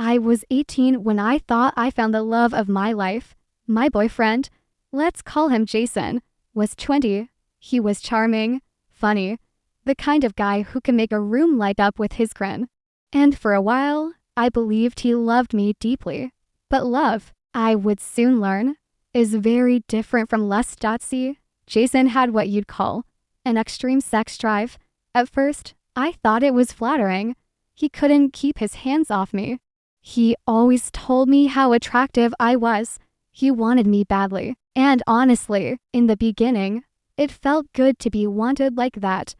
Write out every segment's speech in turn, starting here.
I was 18 when I thought I found the love of my life. My boyfriend, let's call him Jason, was 20. He was charming, funny, the kind of guy who can make a room light up with his grin. And for a while, I believed he loved me deeply. But love, I would soon learn, is very different from lust.c. Jason had what you'd call an extreme sex drive. At first, I thought it was flattering. He couldn't keep his hands off me. He always told me how attractive I was. He wanted me badly. And honestly, in the beginning, it felt good to be wanted like that.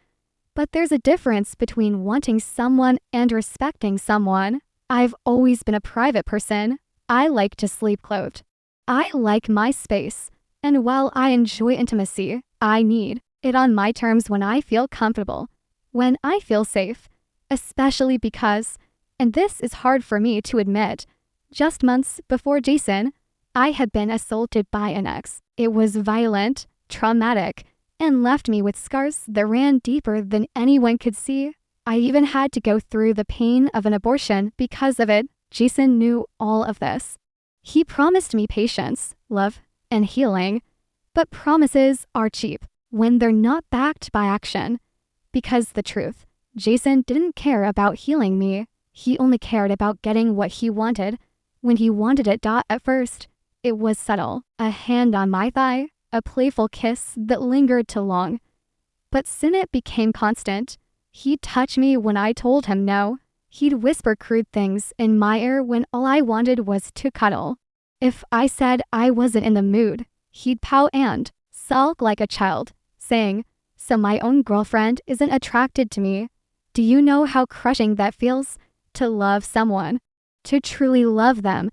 But there's a difference between wanting someone and respecting someone. I've always been a private person. I like to sleep clothed. I like my space. And while I enjoy intimacy, I need it on my terms when I feel comfortable, when I feel safe, especially because, and this is hard for me to admit, just months before Jason, I had been assaulted by an ex. It was violent, traumatic, and left me with scars that ran deeper than anyone could see. I even had to go through the pain of an abortion because of it. Jason knew all of this. He promised me patience, love, and healing, but promises are cheap when they're not backed by action. Because the truth, Jason didn't care about healing me. He only cared about getting what he wanted when he wanted it. At first, it was subtle, a hand on my thigh, a playful kiss that lingered too long. But soon it became constant. He'd touch me when I told him no. He'd whisper crude things in my ear when all I wanted was to cuddle. If I said I wasn't in the mood, he'd pout and sulk like a child, saying, "So my own girlfriend isn't attracted to me." Do you know how crushing that feels? To love someone, to truly love them,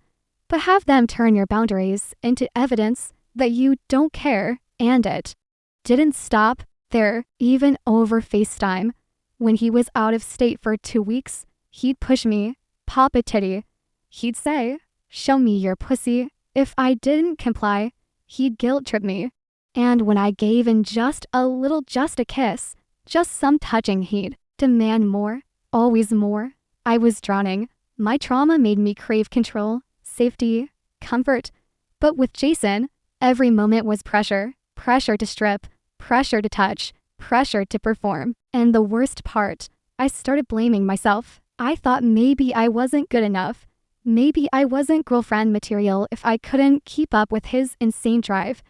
but have them turn your boundaries into evidence that you don't care, and it didn't stop there. Even over FaceTime, when he was out of state for 2 weeks, he'd push me, pop a titty. He'd say, "Show me your pussy." If I didn't comply, he'd guilt trip me. And when I gave in just a kiss, just some touching, he'd demand more, always more. I was drowning. My trauma made me crave control, safety, comfort. But with Jason, every moment was pressure. Pressure to strip, pressure to touch, pressure to perform. And the worst part, I started blaming myself. I thought maybe I wasn't good enough. Maybe I wasn't girlfriend material if I couldn't keep up with his insane drive.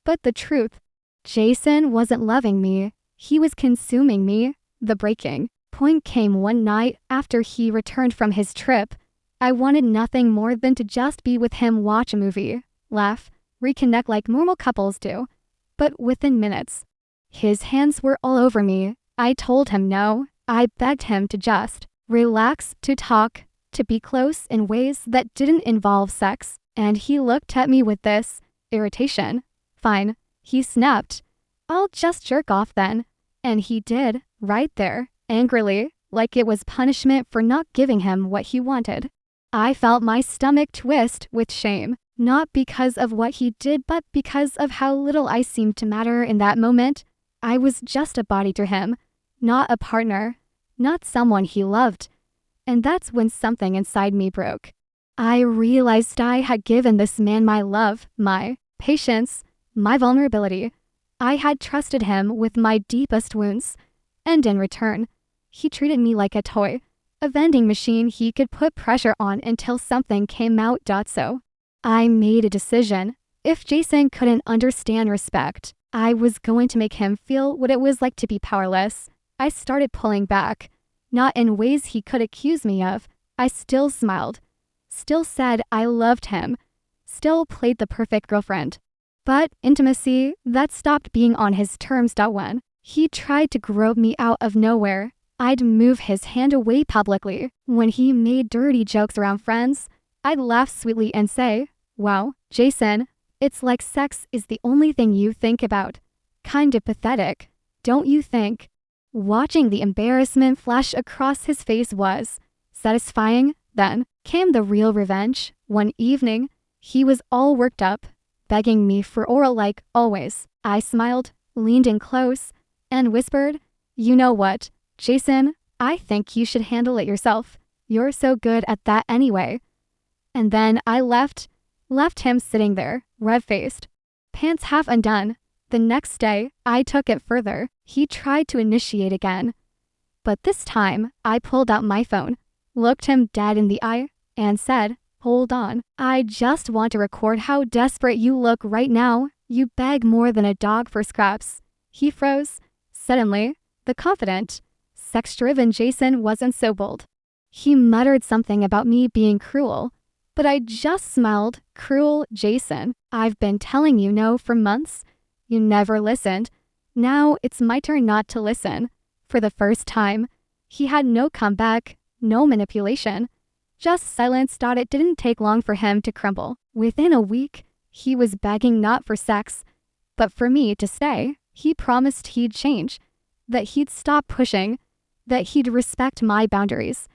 But the truth, Jason wasn't loving me. He was consuming me. The breaking point came one night after he returned from his trip. I wanted nothing more than to just be with him, watch a movie, laugh, reconnect like normal couples do. But within minutes, his hands were all over me. I told him no. I begged him to just relax, to talk, to be close in ways that didn't involve sex. And he looked at me with this irritation. Fine, he snapped. I'll just jerk off then. And he did, right there, angrily, like it was punishment for not giving him what he wanted. I felt my stomach twist with shame, not because of what he did, but because of how little I seemed to matter in that moment. I was just a body to him, not a partner, not someone he loved. And that's when something inside me broke. I realized I had given this man my love, my patience, my vulnerability. I had trusted him with my deepest wounds. And in return, he treated me like a toy, a vending machine he could put pressure on until something came out. So I made a decision. If Jason couldn't understand respect, I was going to make him feel what it was like to be powerless. I started pulling back, not in ways he could accuse me of. I still smiled, still said I loved him, still played the perfect girlfriend. But intimacy, that stopped being on his terms. When he tried to grope me out of nowhere, I'd move his hand away publicly. When he made dirty jokes around friends, I'd laugh sweetly and say, "Wow, Jason, it's like sex is the only thing you think about." Kind of pathetic, don't you think? Watching the embarrassment flash across his face was satisfying. Then came the real revenge. One evening, he was all worked up, begging me for oral like always. I smiled, leaned in close, and whispered, "You know what, Jason, I think you should handle it yourself. You're so good at that anyway. And then I left him sitting there, red-faced, pants half undone. The next day, I took it further. He tried to initiate again. But this time, I pulled out my phone, looked him dead in the eye, and said, "Hold on. I just want to record how desperate you look right now. You beg more than a dog for scraps." He froze. Suddenly, the confident, sex-driven Jason wasn't so bold. He muttered something about me being cruel. But I just smiled. Cruel Jason. I've been telling you no for months. You never listened. Now it's my turn not to listen. For the first time, he had no comeback, no manipulation. Just silence. It didn't take long for him to crumble. Within a week, he was begging not for sex, but for me to stay. He promised he'd change, that he'd stop pushing, that he'd respect my boundaries.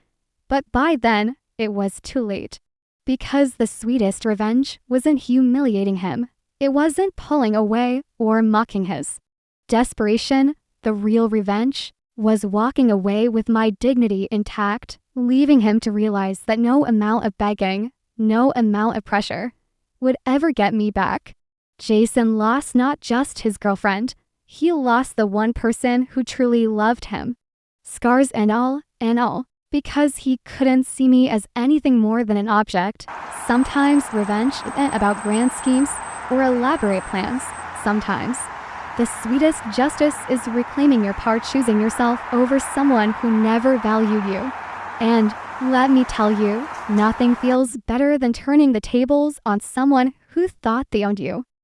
But by then, it was too late. Because the sweetest revenge wasn't humiliating him. It wasn't pulling away or mocking his desperation. The real revenge was walking away with my dignity intact, leaving him to realize that no amount of begging, no amount of pressure would ever get me back. Jason lost not just his girlfriend, he lost the one person who truly loved him. Scars and all, because he couldn't see me as anything more than an object. Sometimes revenge isn't about grand schemes or elaborate plans. Sometimes the sweetest justice is reclaiming your power, choosing yourself over someone who never valued you. And let me tell you, nothing feels better than turning the tables on someone who thought they owned you.